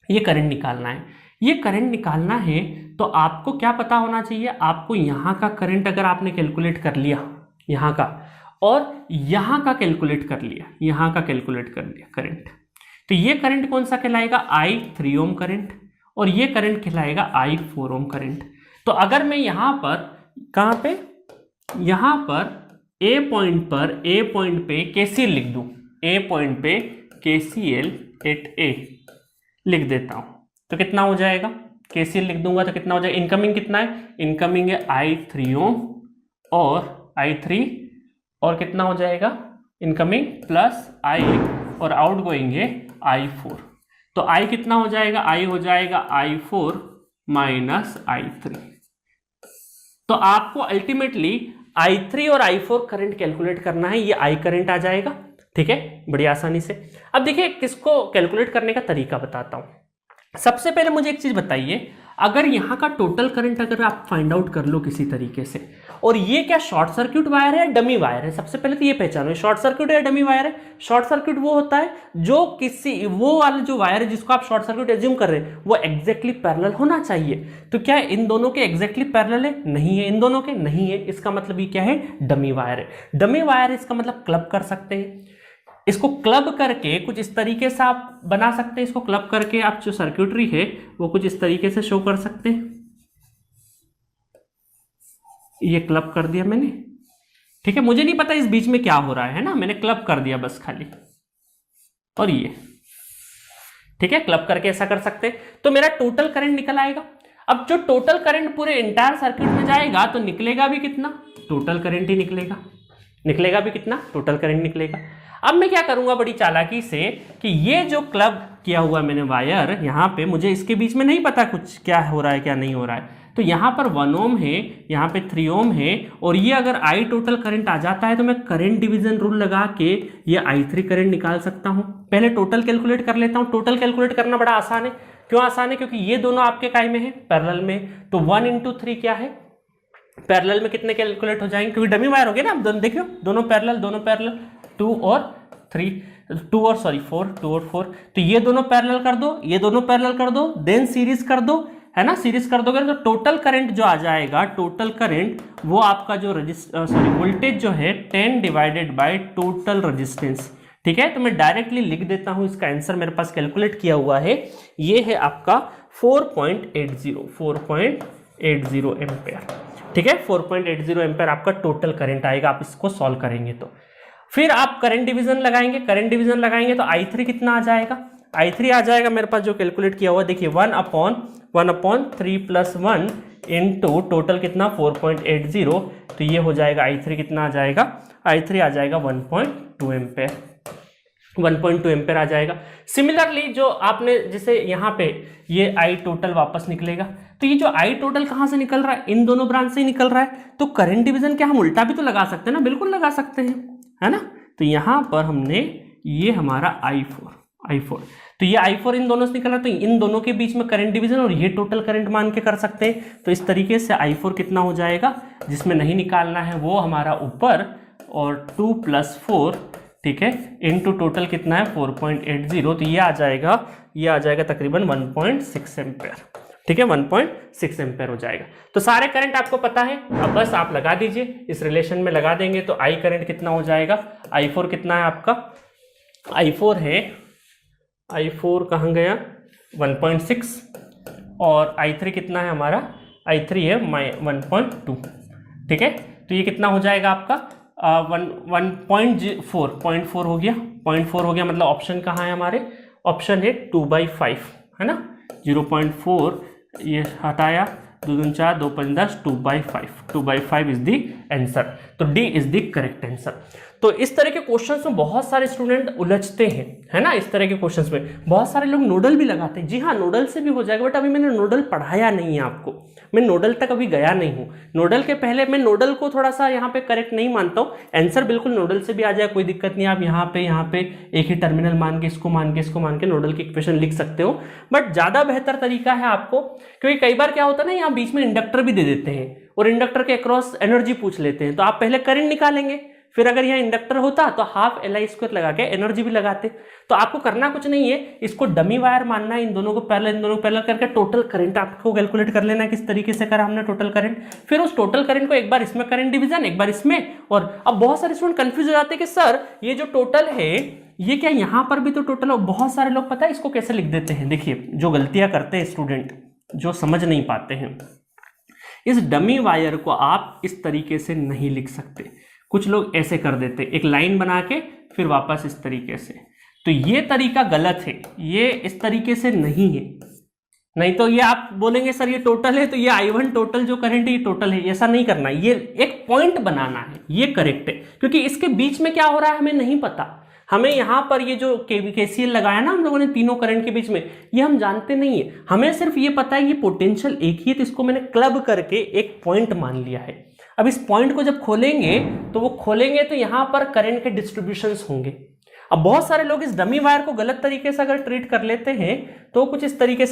ये करंट निकालना है, ये करंट निकालना है तो आपको क्या पता होना चाहिए, आपको यहाँ का करंट अगर आपने कैलकुलेट कर लिया, यहाँ का और यहाँ का कैलकुलेट कर लिया, यहाँ का कैलकुलेट कर लिया करंट, तो ये करंट कौन सा कहलाएगा, I3 ओम करंट, और ये करंट कहलाएगा I4 ओम करंट। तो अगर मैं यहाँ पर कहाँ पे, यहाँ पर ए पॉइंट पे KCL लिख दूं, ए पॉइंट पे KCL एट ए लिख देता हूं, तो कितना हो जाएगा, KCL लिख दूंगा तो कितना हो जाएगा, इनकमिंग कितना है, इनकमिंग है I3 ओम और I3, और कितना हो जाएगा इनकमिंग प्लस आई और आउट गोइंग है I4। तो I कितना हो जाएगा, I हो जाएगा I4 माइनस I3। तो आपको अल्टीमेटली I3 और I4 करंट कैलकुलेट करना है, ये I करंट आ जाएगा। ठीक है, बड़ी आसानी से। अब देखिए किसको कैलकुलेट करने का तरीका बताता हूं। सबसे पहले मुझे एक चीज बताइए, अगर यहाँ का टोटल करंट अगर आप फाइंड आउट कर लो किसी तरीके से, और ये क्या शॉर्ट सर्किट वायर है या डमी वायर है, सबसे पहले तो ये पहचानो शॉर्ट सर्किट या डमी वायर है। शॉर्ट सर्किट वो होता है जो किसी वो वाला जो वायर है जिसको आप शॉर्ट सर्किट एज्यूम कर रहे हैं वो एग्जैक्टली पैरेलल होना चाहिए। तो क्या इन दोनों के एग्जैक्टली पैरेलल है? नहीं है, इन दोनों के नहीं है। इसका मतलब ये क्या है, डमी वायर है। डमी वायर इसका मतलब क्लब कर सकते हैं, इसको क्लब करके कुछ इस तरीके से आप बना सकते हैं। इसको क्लब करके आप जो सर्किटरी है वो कुछ इस तरीके से शो कर सकते हैं। ये क्लब कर दिया मैंने, ठीक है। मुझे नहीं पता इस बीच में क्या हो रहा है ना, मैंने क्लब कर दिया बस खाली, और ये ठीक है, क्लब करके ऐसा कर सकते हैं। तो मेरा टोटल करंट निकल आएगा। अब जो टोटल करंट पूरे इंटायर सर्किट में जाएगा तो निकलेगा भी कितना, टोटल करंट ही निकलेगा। निकलेगा भी कितना, टोटल करंट निकलेगा। अब मैं क्या करूंगा बड़ी चालाकी से कि ये जो क्लब किया हुआ मैंने वायर यहाँ पे, मुझे इसके बीच में नहीं पता कुछ क्या हो रहा है क्या नहीं हो रहा है, तो यहाँ पर 1 ओम है, यहाँ पे 3 ओम है, और ये अगर आई टोटल करंट आ जाता है तो मैं करंट डिवीजन रूल लगा के ये I3 करंट निकाल सकता हूँ। पहले टोटल कैलकुलेट कर लेता हूँ। टोटल कैलकुलेट करना बड़ा आसान है। क्यों आसान है? क्योंकि ये दोनों आपके काय में है, पैरेलल में। तो 1 × 3 क्या है, पैरेलल में कितने कैलकुलेट हो जाएंगे, क्योंकि डमी वायर हो गए ना। आप दोनों देखियो, दोनों पैरेलल 2 और 4, 2 और 4। तो ये दोनों पैरेलल कर दो, ये दोनों पैरेलल कर दो, देन सीरीज कर दो, है ना। सीरीज कर दोगे तो टोटल करंट जो आ जाएगा, टोटल करंट वो आपका जो वोल्टेज जो है 10 डिवाइडेड बाय टोटल रेजिस्टेंस। ठीक है, तो मैं डायरेक्टली लिख देता हूं, इसका आंसर मेरे पास कैलकुलेट किया हुआ है, ये है आपका 4.80 एम्पेयर। ठीक है, 4.80 एम्पेयर आपका टोटल करंट आएगा, आप इसको सॉल्व करेंगे तो। फिर आप करंट डिवीजन लगाएंगे, करंट डिवीजन लगाएंगे तो I3 कितना आ जाएगा, I3 आ जाएगा मेरे पास जो कैलकुलेट किया हुआ, देखिए 1/3 + 1 इंटू टोटल कितना 4.80, तो ये हो जाएगा I3 कितना आ जाएगा, I3 आ जाएगा 1.2 एम्पेयर, 1.2 एम्पेयर आ जाएगा। सिमिलरली जो आपने जैसे यहाँ पे ये I टोटल वापस निकलेगा, तो ये जो I टोटल कहाँ से निकल रहा है, इन दोनों ब्रांच से ही निकल रहा है। तो करंट डिवीजन क्या हम उल्टा भी तो लगा सकते हैं ना, बिल्कुल लगा सकते हैं, है ना। तो यहाँ पर हमने ये हमारा I4, तो ये I4 इन दोनों से निकल रहा है, तो इन दोनों के बीच में करंट डिवीजन और ये टोटल करंट मान के कर सकते हैं। तो इस तरीके से I4 कितना हो जाएगा, जिसमें नहीं निकालना है वो हमारा ऊपर, और 2 + 4, ठीक है, इनटू टोटल कितना है 4.80, तो ये आ जाएगा तकरीबन 1.6 एम्पेयर। ठीक है, 1.6 एम्पेयर हो जाएगा। तो सारे करंट आपको पता है, अब बस आप लगा दीजिए, इस रिलेशन में लगा देंगे तो I करंट कितना हो जाएगा, I4 कितना है आपका, I4 कहाँ गया 1.6, और I3 कितना है हमारा, I3 है 1.2। ठीक है, तो ये कितना हो जाएगा आपका 1.4 हो गया, 0.4 हो गया। मतलब ऑप्शन कहाँ है हमारे, ऑप्शन है 2/5, है ना। 0.4 ये हटाया, 2 दूनी 4, 2 5 10, 2/5 इज द आंसर। तो D is the correct answer. तो इस तरह के क्वेश्चंस में बहुत सारे स्टूडेंट उलझते हैं, है ना। इस तरह के क्वेश्चंस में बहुत सारे लोग नोडल भी लगाते हैं। जी हाँ, नोडल से भी हो जाएगा, बट अभी मैंने नोडल पढ़ाया नहीं है आपको, मैं नोडल तक अभी गया नहीं हूँ। नोडल के पहले मैं नोडल को थोड़ा सा यहाँ पे करेक्ट नहीं मानता हूँ। आंसर बिल्कुल नोडल से भी आ जाए, कोई दिक्कत नहीं। आप यहाँ पे एक ही टर्मिनल मान के इसको मान के नोडल की इक्वेशन लिख सकते हो, बट ज़्यादा बेहतर तरीका है आपको, क्योंकि कई बार क्या होता है ना, यहाँ बीच में इंडक्टर भी दे देते हैं और इंडक्टर के अक्रॉस एनर्जी पूछ लेते हैं। तो आप पहले करंट निकालेंगे, फिर अगर यहाँ इंडक्टर होता तो हाफ Li² लगा के एनर्जी भी लगाते। तो आपको करना कुछ नहीं है, इसको डमी वायर मानना है, इन दोनों को पैरेलल करके टोटल करंट आपको कैलकुलेट कर लेना है। किस तरीके से करा हमने टोटल करंट, फिर उस टोटल करंट को एक बार इसमें करंट डिवीजन, एक बार इसमें। और अब बहुत सारे स्टूडेंट कंफ्यूज हो जाते हैं कि सर ये जो टोटल है ये क्या यहाँ पर भी तो टोटल हो। बहुत सारे लोग पता है इसको कैसे लिख देते हैं, देखिए जो गलतियां करते हैं स्टूडेंट, जो समझ नहीं पाते हैं, इस डमी वायर को आप इस तरीके से नहीं लिख सकते। कुछ लोग ऐसे कर देते, एक लाइन बना के फिर वापस इस तरीके से। तो ये तरीका गलत है, ये इस तरीके से नहीं है, नहीं तो ये आप बोलेंगे सर ये टोटल है, तो ये I1 टोटल जो करंट है ये टोटल है, ऐसा नहीं करना, ये एक पॉइंट बनाना है, ये करेक्ट है, क्योंकि इसके बीच में क्या हो रहा है हमें नहीं पता। हमें यहाँ पर ये जो KCL लगाया ना हम लोगों ने तीनों करंट के बीच में, ये हम जानते नहीं है, हमें सिर्फ ये पता है ये पोटेंशियल एक ही है, तो इसको मैंने क्लब करके एक पॉइंट मान लिया है। अब इस पॉइंट को जब खोलेंगे तो यहाँ पर करंट के डिस्ट्रीब्यूशंस होंगे। अब बहुत सारे लोग इस डमी वायर को गलत तरीके से अगर ट्रीट कर लेते हैं तो कुछ इस तरीके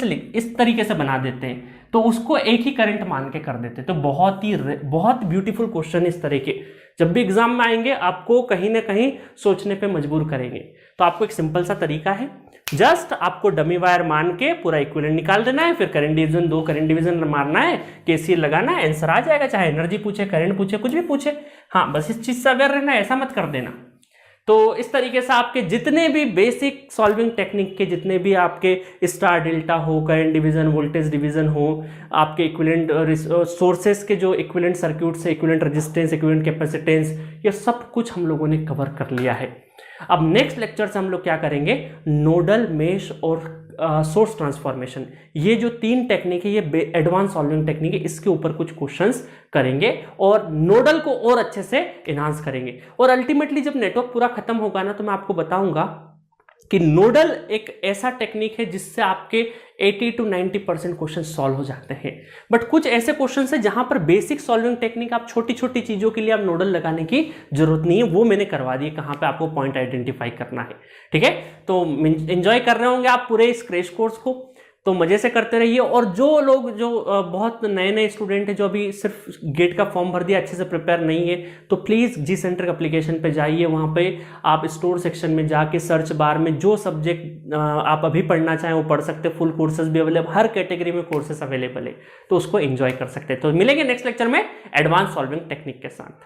से बना देते हैं, तो उसको एक ही करंट मान के कर देते हैं। तो बहुत ब्यूटीफुल क्वेश्चन इस तरह के जब भी एग्जाम में आएंगे आपको कहीं ना कहीं सोचने पे मजबूर करेंगे। तो आपको एक सिंपल सा तरीका है, जस्ट आपको डमी वायर मान के पूरा इक्विवेलेंट निकाल देना है, फिर करंट डिवीजन 2 करंट डिवीजन मारना है, KCL लगाना है, आंसर आ जाएगा, चाहे एनर्जी पूछे, करंट पूछे, कुछ भी पूछे। हाँ, बस इस चीज से अवेयर रहना, ऐसा मत कर देना। तो इस तरीके से आपके जितने भी बेसिक सॉल्विंग टेक्निक के जितने भी आपके स्टार डेल्टा हो, करंट डिवीजन, वोल्टेज डिवीजन हो, आपके इक्विवेलेंट सोर्सेस के जो इक्विवेलेंट सर्क्यूट से इक्विवेलेंट रेजिस्टेंस, इक्विवेलेंट कैपेसिटेंस, ये सब कुछ हम लोगों ने कवर कर लिया है। अब नेक्स्ट लेक्चर से हम लोग क्या करेंगे, नोडल, मेश और सोर्स ट्रांसफॉर्मेशन, ये जो 3 टेक्निक है ये एडवांस सॉल्विंग टेक्निक है, इसके ऊपर कुछ क्वेश्चंस करेंगे और नोडल को और अच्छे से एनहांस करेंगे। और अल्टीमेटली जब नेटवर्क पूरा खत्म होगा ना तो मैं आपको बताऊंगा कि नोडल एक ऐसा टेक्निक है जिससे आपके 80 to 90% क्वेश्चन सॉल्व हो जाते हैं। बट कुछ ऐसे क्वेश्चन है जहां पर बेसिक सॉल्विंग टेक्निक आप छोटी छोटी चीजों के लिए आप नोडल लगाने की जरूरत नहीं है, वो मैंने करवा दी कहां पे आपको पॉइंट आइडेंटिफाई करना है। ठीक है, तो एंजॉय कर रहे होंगे आप पूरे इस क्रैश कोर्स को, तो मजे से करते रहिए। और जो लोग जो बहुत नए स्टूडेंट हैं जो अभी सिर्फ गेट का फॉर्म भर दिया, अच्छे से प्रिपेयर नहीं है, तो प्लीज़ जी सेंटर एप्लीकेशन पे जाइए, वहाँ पे आप स्टोर सेक्शन में जाके सर्च बार में जो सब्जेक्ट आप अभी पढ़ना चाहें वो पढ़ सकते हैं। फुल कोर्सेज भी अवेलेबल, हर कैटेगरी में कोर्सेज अवेलेबल है, तो उसको एंजॉय कर सकते हैं। तो मिलेंगे नेक्स्ट लेक्चर में एडवांस सॉल्विंग टेक्निक के साथ।